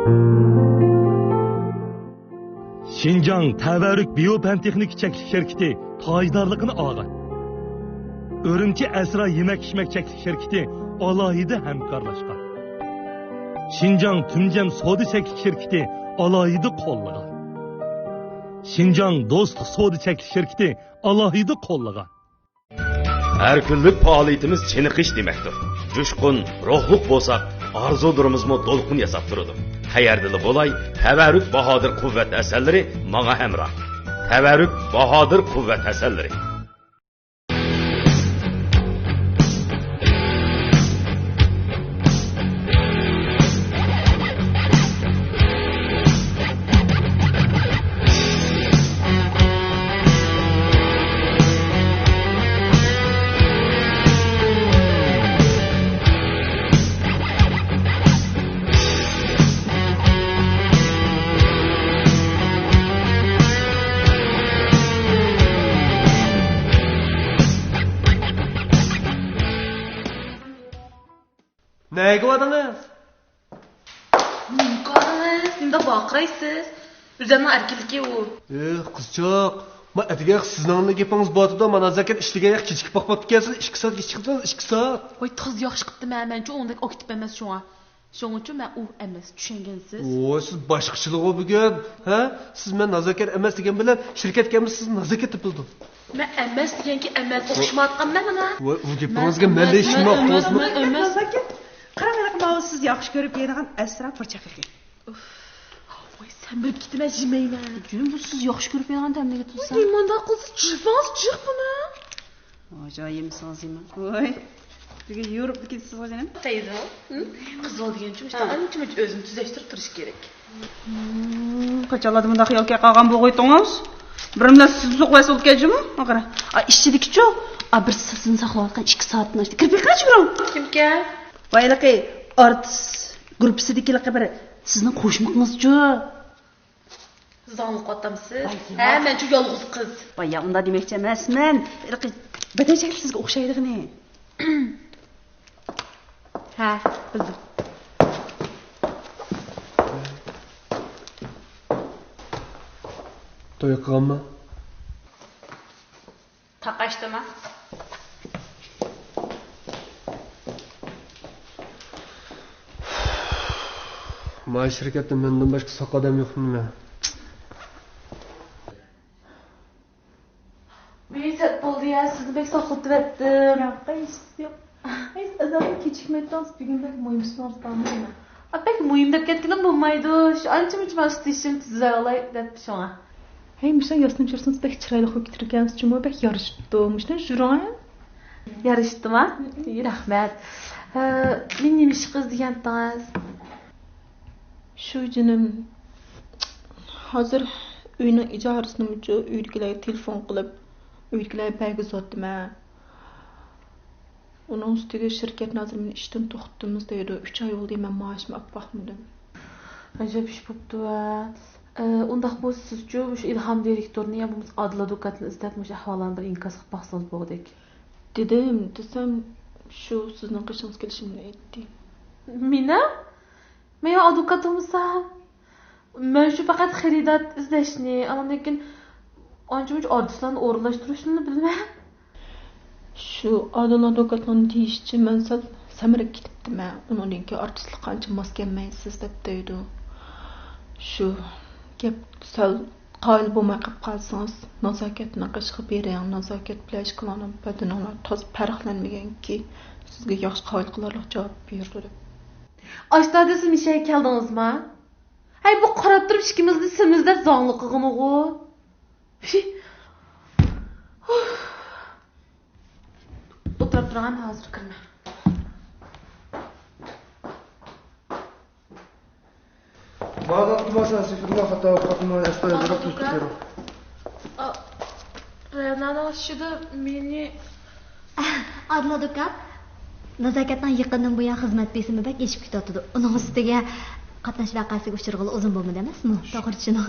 Şinjan Təvərrük Biopentexnik Çəklik Şirketi tajdarlığını alğan. Örümçi Əsra Yemək-İçmək Çəklik Şirketi alayida həmkarlaşqan. Şinjan Tümcəm Soda Çəklik Şirketi alayida qollagan. Şinjan Dostluq Soda Çəklik Şirketi alayida qollagan. Her günlük faaliyetimiz çeniqiş demektir. Coşkun, ruhluk bolsak, arzularımızmı dolkun yasap durdu. Hayerdili bolay, Təvərrük Bahadır kuvvet eserleri mağa hemrah. Təvərrük Bahadır kuvvet eserleri. Ne qiladingiz? Qarınız, nimda baqıraysiz? Üzərinə erkiliki o. Qızcaq, ma atiga sizning gapingiz borda, mana zakat ishlagan kechikib boqib kelsiz, 2 soat kechikibsiz, 2 soat. Voy, tız yaxşı qıptı mənçə ondaq okitib emas şoňa. Şoň üçün mən o emas, düşüngensiz. O, siz boshqachilik o bugun, ha? Siz men nazokat emas degan bilan shirkatga siz nazokat topildi. Mən emas deganki emas o'xshamayotganman mana. Voy, u gapingizga menda ishim yo'qmi? Emas. Qarang, siz yaxshi ko'rib yeydigan asra purchaqlik. Voy, sen bilib gitmə yemayman. Gün bu siz yaxshi ko'rib yeydigan tamliga tursa. Voy, manda qilsa jivans chiq buni. Ajoyimsiz yeyman. Voy. Bugun Yevropada ketasiz o'zingizmi? Tayzo. Qiz olgan uchun işte ancha o'zini tuzashtirib turish kerak. Qachonlar bunda xiyolga qolgan bo'g'oydingiz? Birimlar siz uxlaysiz o'tkazimi? Qara. Ishchidikichu, bir sizni saqlayotgan 2 soatni ishda kirib qancha biram? Kimga? Voylaqi artist gruppasidagilar bir sizning qo'shmoqingizchu. Zanglik otamsiz. Ha, menchu yolg'iz qiz. Voy, unda demoqchi emasman. Badajak sizga o'xshaydigini. Ha, bildim. To'y qilganmi? Taqashdimi? Ma shirkatda mendan boshqa soq odam yo'qmi? Beysat bo'ldi ya, sizni bek saqlatib etdim. Yo'q. Hayır, adamın keçikmekten bugün belki muhimsin ortamda. Pek muhim deb ketkinim bo'lmaydi. Shu ancha-muncha istishim tuzalay deb shunga. Hey, mesela yasnım çarsınız pek çıraylı koyup getirkeniz çünkü pek yarıştı. Müşten jurayın. Yarışdimi? Rahmat. Men nima ish qiz degandingiz? Şu canım hazır uyning ijarasini uchun uydagilarga telefon qilib, uydagilar belgi zotdim ha. Onun üstüge şirket nazırımın işten toxtdimiz deydi. 3 ay oldu men maaşımı alib baxmadım. Ajab ish bo'pti va. Undaq bo'lsa sizchu o'sha Ilhom direktorni ham biz adil advokatni istab o'sha ahvollarni bir inkas qilib baxsangiz bo'ldik. Dedim, desem şu sizning qishingiz kelishimni aytdi. Meni? Men advokatimsan. Men shu faqat xaridat izlashni, ammo lekin ancha-muncha artistlarni o'rinlashtirishni bilmayman. Şu adil advokatlarning deyişçi men sal samirib ketibdim ha. Uningki artistlik qancha mos kelmaysiz deb deydi. Şu gap sal qoyil bo'lmay qolib qolsangiz, nazokatni qishqib bering, nazokat bilan ish qilaman. Badanalar toz farqlanmaganki, sizga yaxshi qoyil qilarlik javob berdi deb. Ashtada siz mishay keldingizmi? Hay bu qarab turib ikkimizni simizda zongli qilgan o'g'u. O'tirib turgan hozir kirma. Ba'zi iltimoslar sifirga xato qilma, estoy berib Rayonlarning ishida meni Adil advokat nazokatdan yaqindan buyon xizmat besimida eshib ketayotdi. Uning ustiga qatnash vaqasiga uchirg'ili o'zim bo'lmadi emasmi? To'g'ri tushunding.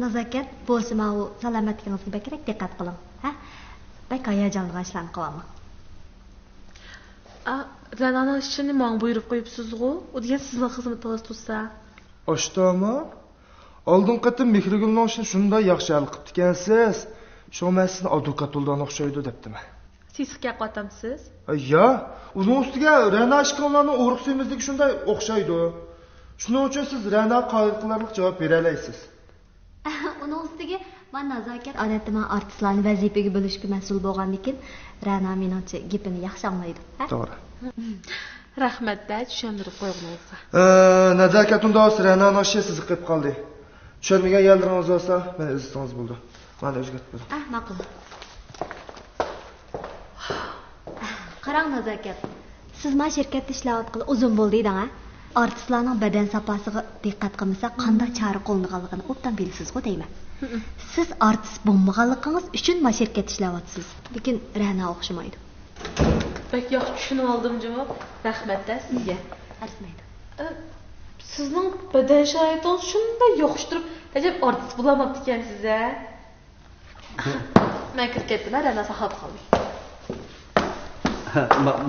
Nazokat bo'lsa, men u salomatligingizga bakrak diqqat qiling. Ha? Bak hayajonli ishlarni qilaman. Rayonlarning ishini menga buyurib qo'yibsiz-ku. U degan sizning xizmatingiz tursa. Oştama? Oldin qatim Mehrigulning ishini shunday yaxshi hal qilib ekansiz. Shu men sizni advokat bo'ldan o'xshaydi debdimi? Siz hikoya qilyapsiz? Ya, uning ustiga Rana ishqonlarning o'riqsimizligi shunday o'xshaydi. Shuning uchun siz Rana qoyilqilarlik javob bera olasiz. Uning ustiga men nazokat odatda men artistlarni vazifaga bo'lishga mas'ul bo'lganlikim, Rana menimcha gapini yaxshi anglaydi. To'g'ri. Rahmatda tushuntirib qo'yganingizga. Nazokat unda Ranani oshi sizni qilib qoldi. Tushunmagan yerlaringiz bo'lsa, meni izingiz bo'ldi. Men o'zgartdim. Ma'qul. Qarang nazokat. Siz men shirkatda ishlayotgan uzun bo'ldi-da, artistlarning badan safosiga diqqat qilmasa qanday chora qo'llanganligini obdan bilasiz-ku deyman. Siz artist bo'lmaganligingiz uchun men shirkatda ishlayapsiz. Lekin Rana o'xshamaydi. Bak yaxshi tushunib oldim javob. Rahmatda sizga. Arzmaydi. Sizning badan sharoitingiz shunday yo'qishtirib, ajab artist bo'lamabdi ekansiz-a? Men kirib ketdim, Rana sahab qoldi.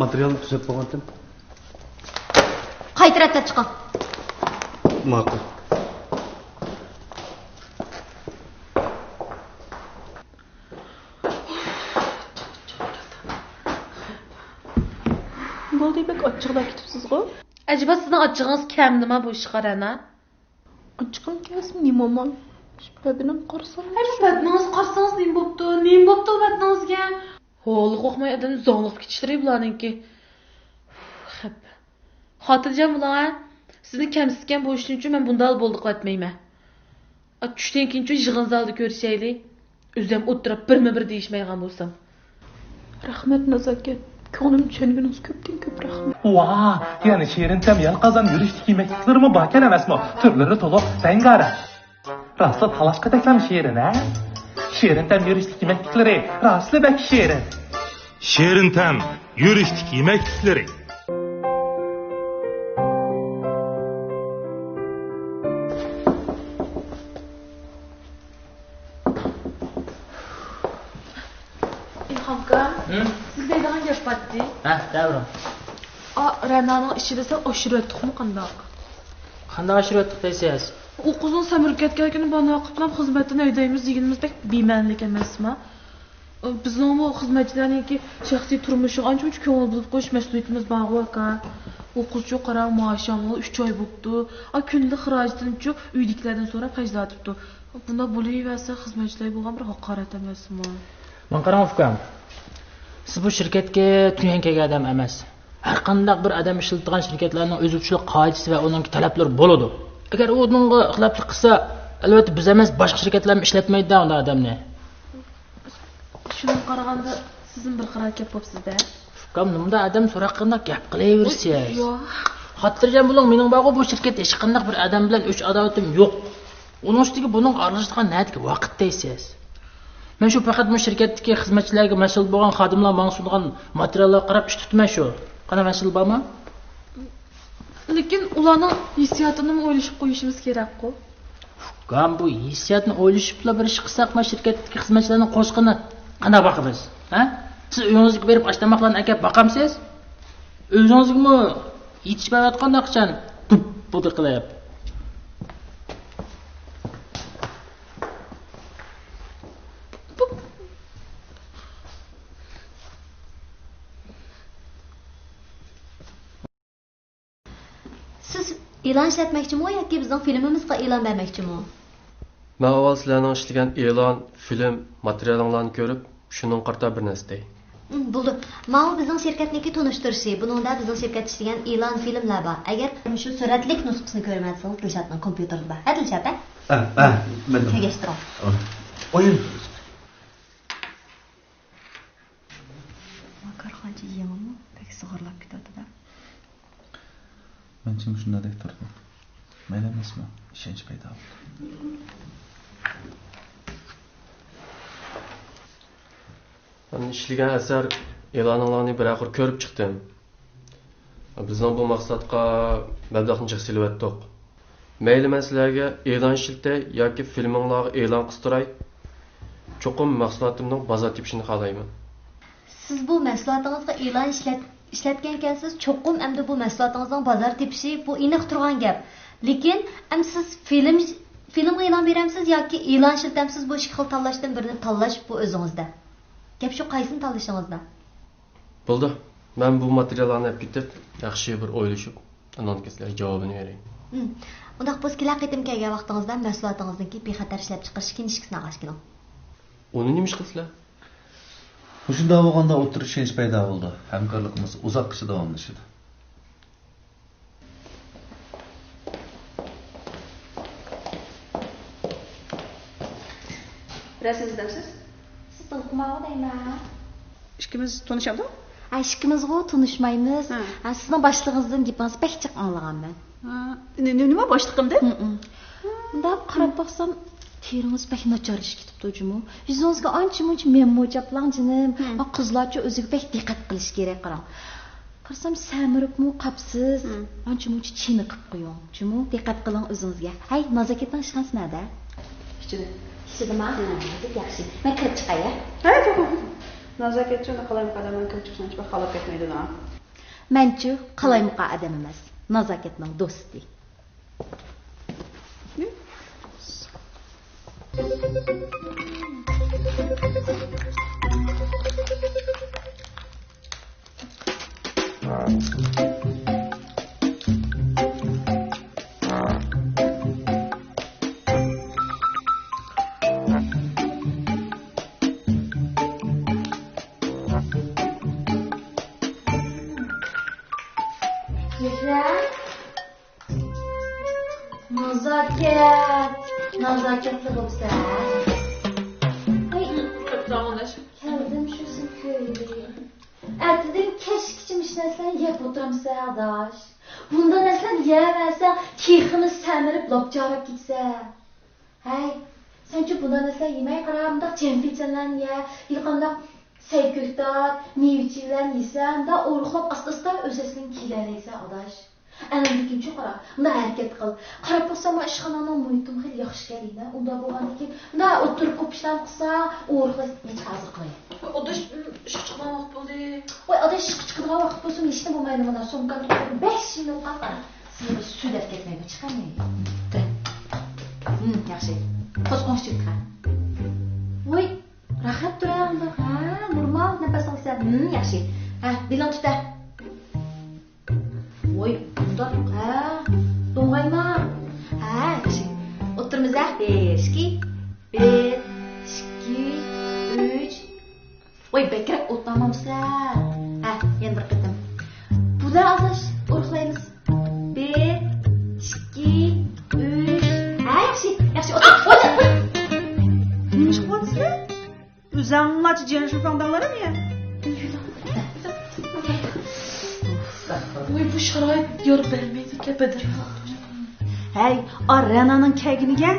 Materialni tuzab qo'ygandim. Qaytarib chiqing. Ma'qul. Bo'ldi, bek ochiqlab ketibsiz-ku. Acaba sizning ochig'ingiz kam nima bu ishga Rana? Ochiqim kelsin, nima man? Badnim qarsan. Badningiz qarsangiz nima bo'pti? Nima bo'pti badningizga? Ho'liq o'qmay adam zonliq ketishtirib bularninki. Xap. Xotirjam bo'ling. Sizni kamsitgan bo'lishingiz uchun men bunday bo'ldi qilmayman. Tushdan keyin yig'in zalda ko'rishaylik. O'zim o'tirib birma-bir deyishmaygan bo'lsam. Rahmat nazokat. Ko'nglim tushunganingiz ko'pdan ko'p rahmat. Vah, yani Şerintem yalqazan yürüyüşteki yemekliklerimi bakan emasmi? Türleri toluq rengara. Rastla talaşqa teklam şerin, ha? Şerintem yürüyüşteki yemeklikleri rastlı bek şerin. Şerintem yürüyüşteki yemeklikleri. İlhamka, siz deydigan gap batdi. Ha, davrum. Rana'nın işi desa oshirib o'tdikmi qandoq? Qanday oshirib o'tdik deysiz? U qizning samirib ketganligini bana qiplab xizmatini ödəyimiz deganimizdek bemanlik emasmi? Bizning bu xizmatchilarningki shaxsiy turmushi ancha-muncha ko'ngil bo'lib qo'yish mas'uliyatimiz bor aka. U qizcha qarang maoshamni 3 oy bo'ldi. Kunda xarajatini uydagilardan so'rab hajlatibdi. Bunda bo'laversa xizmatchilar bo'lgan bir haqorat emasmi? Men qarang ukam. Siz bu shirkatga tuyan kelgan odam emas. Har qanday bir odam ishlatgan shirkatlarning o'zuvchilik qoidasi va uning talablari bo'ladi. Agar u bunga xiloflik qilsa, albatta biz emas, boshqa shirkatlar ishlatmaydi unday odamni. Shuni qaraganda sizin bir qaror gap bo'psiz-da. Ukam, nimda odam so'raqanda gap qilaverasiz. Yo'q. Xotirjam bo'ling, mening bog'i bu shirkatda hech qanday bir odam bilan o'ch adovatim yo'q. Uning ustiga buning aralashgan natiga vaqt deysiz. Men shu faqat bu shirkatdagi xizmatchilarga mas'ul bo'lgan xodimlar menga sungan materiallarga qarab ish tutmay shu. Qana mas'ul bormi? Lekin ularning hissiyotini o'ylashib qo'yishimiz kerak-ku. Ukam, bu hissiyotni o'ylashibla bir ish qilsak, men shirkatdagi xizmatchilarning qo'shqini qana boqamiz, ha? Siz uyingizga berib ashtamoqlarni akab boqamsiz? O'zingizmi yetishmayotganda qachon bu qilyapti? Siz e'lon ishlatmoqchimi yoki bizning filmimizga e'lon bermoqchimi? Men avval sizlarning ishlagan e'lon, film materialinglarni ko'rib, shuning qarta bir narsa dey. Bo'ldi. Men bizning shirkatniki tunishtirishi, buningda bizning shirkat ishlagan e'lon filmlar bor. Agar shu suratlik nusxasini ko'rmasangiz, Dilshatning kompyuterida. Ha, Dilshat? Ha, men. Tegishtiring. O'yin. Makarxonchi yemimi? Pek sig'irlab ketadi-da. Men kim shunday deb turdim. Mayli emasmi? Ishonch paydo bo'ldi. Men ishlagan asar e'loninglarni bir oxir ko'rib chiqdim. Bizning bu maqsadga mablag'ni chaqsilib Mayli sizlarga e'lon ishlatay yoki filminglarga e'lon qilstiray. Cho'qim mahsulotimning bozor tepishini xohlayman. Siz bu mahsulotingizga e'lon ishlatgan ekansiz, cho'qim endi bu mahsulotingizning bozor tepishi bu aniq turgan gap. Lekin siz filmga e'lon beramsiz yoki e'lon ishlatamsiz bu ikki xil tanlashdan birini tanlash bu o'zingizda. Gap shu qaysini tanlashingizda. Bo'ldi. Men bu materiallarni olib ketib, yaxshi bir o'ylashib, anan sizlarga javobini berayim. Undaq bo'lsa kelar qaytim kelgan vaqtingizda mahsulotingizniki bexatar ishlab chiqarishga nishkisini qilishkining. Uni nima ish qilsizlar? Shunda bo'lganda o'tirish ishonch paydo bo'ldi. Hamkorligimiz uzoqgacha davomlashadi. Biraz izlemsiz? Siz tanışmağı deyman. İkimiz tanışalım. Ishqimizga tanışmaymiz. Sizning boshlig'ingizdan gapingizni pek jiq anglaganman. Nima boshliqimda? Unda qarab baxsam, teringiz pek nacharlashib ketibdi jumu. Yuzingizga ancha-muncha memmo'jablang jinim, qizlarcha o'ziga pek diqqat qilish kerak qarang. Qarsam samiribmi, qapsiz, ancha-muncha chiniqib qo'ying. Jumu, diqqat qiling o'zingizga. Hay, nazokatdan ishxonasi nada? Ichida. Ichidami? Yaxshi. Men kirib chiqay. Hay, to'g'ri. Nazokatchi uni qalaymi qadaman kirib chiqishni hech bir xalab ketmaydi da. Menchi qalaymiqa odam emas. Nazokatning do'sti. Nazokatli bo'lsa. Ay, keldim shu sukuydi. Ertadan kechkichim ishlasam yeb o'tiramsa, adash. Bundan aslan yemasa, keyximiz samirib lopjarib ketsa. Hay, senchi bundan aslan yemay qaramda chempitsanlar ya, yaqinda sayko'ktar, mevchilar yesam da o'ruqlab asta-asta o'sasini kelaraysa, adash. Ana lekin qara, unda harakat qil. Qarab bo'lsam, ishxonaning muhitim xil yaxshi keladi. Unda bo'lgandan keyin, unda o'tirib ko'p ishlar qilsa, o'g'irlash hech hozir qilay. Odash ish chiqgan vaqt bo'ldi. Voy, odash chiqgan vaqt bo'lsa, ishni bo'lmaydi mana so'mkani 5 minut qoldi. Sizni sudab ketmaydi, chiqmaydi. Yaxshi. Qo'shqo'sh chiqqa. Voy, rahat turangda. Ha, normal nafas olsa, yaxshi. Ha, bilan tuta. Voy, bunda to'ng'ayma. Ha, yaxshi. O'tirmiz, 5, 2, 1, 2, 3. Voy, bekrak o'tmamamizlar. Ha, yana bir qatam. Bular azash o'rxlaymiz. 1, 2, 3. Ha, yaxshi, yaxshi. O'tir. Nima ish qilyapsizlar? O'zinglarcha jiyan shufangdanlarmi ya? Voy, bu sharoit yorib bermaydi kapadir. Hey, Rena'nın kelginiga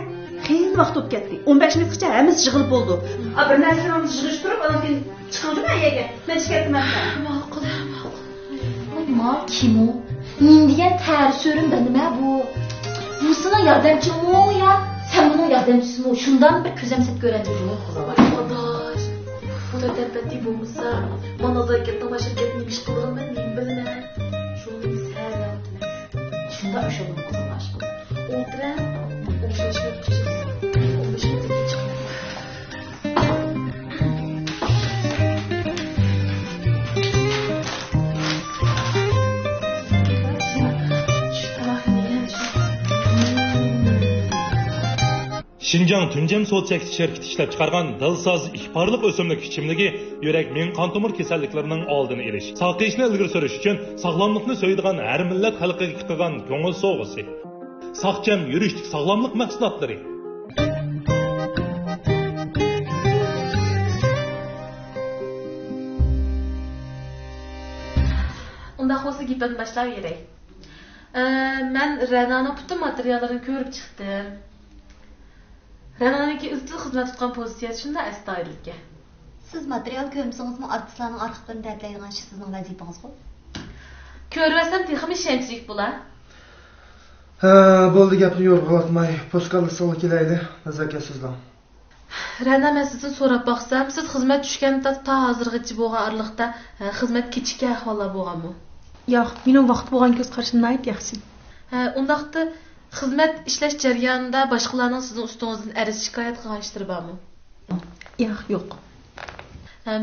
qiyin vaqt o'tib ketdi. 15 minutgacha hammasi yig'ilib bo'ldi. Bir narsani yig'ishtirib, ondan keyin chiqildimi ayaga? Men chiqayapman. Ma'qul. Ma kim o? Men degan ta'rsörim nima bu? Bu sana yordamchimi ya? Sen bunun yordamchisimi? Shundan bir ko'zamsab ko'radigan Odash. Bu da tepati bo'lmasa, mana zakatning shirkatni ish qilganman, men bilmayman. Shuni sezdim. Shunda o'sha bo'lgan aşkım. O'tiram, o'xshashib chiqamiz. Şinjan Tunjem Sotsek şirketi ishlab chiqargan dilsoz ihborliq o'simlik ichimligi yurak men qon tomir kasalliklarining oldini olish, saqlayishni ilgari surish uchun sog'lomlikni so'yadigan har millat xalqiga qilgan ko'ngil sovg'asi. Saqcham yurishlik sog'lomlik mahsulotlari. Unda xo'sa gapdan boshlab beray. Men Rena'ning butun materiallarini ko'rib chiqdim. Rena'ningki izchil xizmat tutgan pozitsiyasi shunda astoydilga. Siz material ko'rmsangiz-mi, artistlarning arxivlarini tayyorlaydigan ish sizning vazifangiz-ku. Ko'rvasam texmi ishonchlik bo'lar. Ha, bo'ldi, gapni yo'rg'latmay, postkarni solib kelaydi, nazakatsizlar. Rana men sizdan so'rab boqsam, siz xizmat tushganda ta hozirgacha bo'lgan oraliqda xizmat kechikkan ahvollar bo'lganmi? Yo'q, mening vaqt bo'lgan ko'z qarashimni ayt yaxshi. Undaqda xizmat ishlash jarayonida boshqalarning sizning ustingizdan ariz shikoyat qilgan ishlari bormi? Yo'q.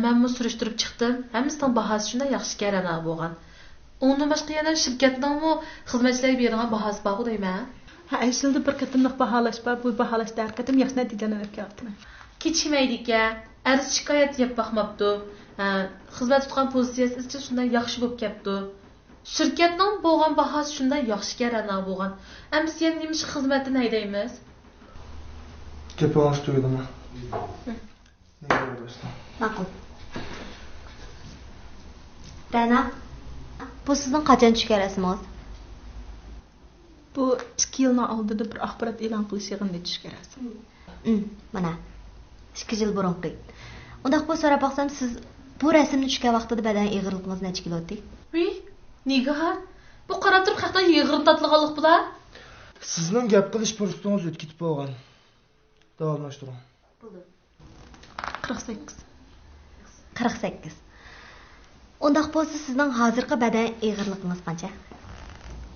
Menmi surishtirib chiqdim. Hammasining bahosi shunday yaxshi karana bo'lgan. Undan boshqa yana shirkatningmi xizmatchilarga bergan bahosi bor deyman. Ha, ayshildi bir qatimliq baholash bor. Bu baholashda har qatim yaxshi natijalarni olib kelibdi. Kechmaydi-ka. Ariz shikoyat yeb baxmabdi. Xizmat tutgan pozitsiyasi izchil shunday yaxshi bo'lib ketdi. Shirkatning bo'lgan bahosi shunday yaxshi karana bo'lgan. Endi sen nima xizmatini haydaymiz? Gapingiz tugdimi? Ma'qul. Rana, bu sizning qachon tushgan rasmingiz? Bu 2 yilning oldida bir axborot e'lon qilish yig'inida tushgan rasm. Mana 2 yil burunqi. Undaq bu so'rab baqsam, siz bu rasmni tushgan vaqtida badan eg'irligingiz necha kilo o'tdi? Nega? Bu qarab turib haqda yig'irni tatliganlik bular? Sizning gap qilish fursatiniz o'tib ketib bo'lgan. Davomlashtiring. 48. 48. Undaq bo'lsa sizning hozirgi badan eg'irligingiz qancha?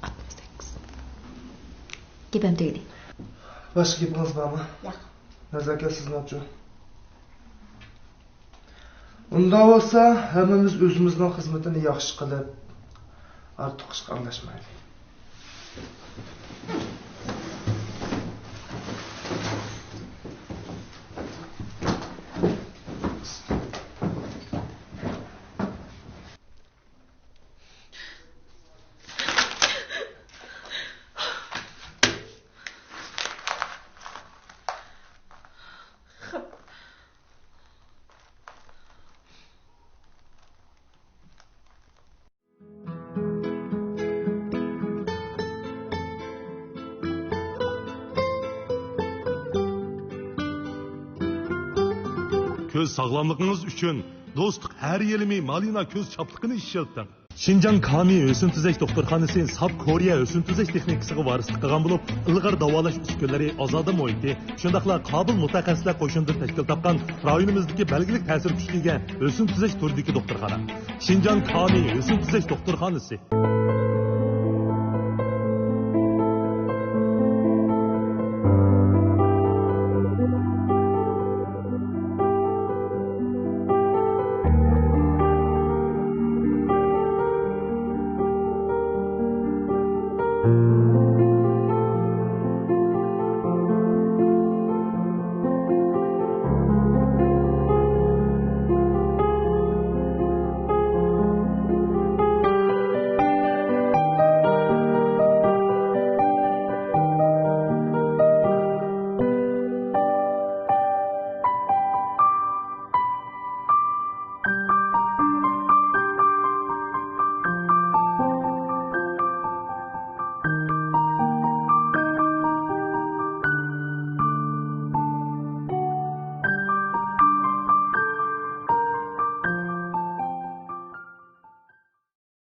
68. Gapim tugadi. Boshqa gapingiz bormi? Yo'q. Nazokat xizmatchi. Unda bo'lsa, hammamiz o'zimizning xizmatini yaxshi qilib, ortiq ishga aralashmaylik. Көз sağlamlığınız üçün dostluq hər yelimi Malina көз çaplıqını işletdim. Şinjan Kami Ösün Tüzek Doktorxanası Sab Koreya Ösün Tüzek texnikasiga varislik qilgan bo'lib, ilg'or davolash uskunalari ozoda muhiti, shundaqla qobil mutaxassislar qo'shinida tashkil topgan rayonimizdagi belgilik ta'sir kuchiga Ösün Tüzek turdagi doktorxona. Şinjan Kami Ösün Tüzek Doktorxanası.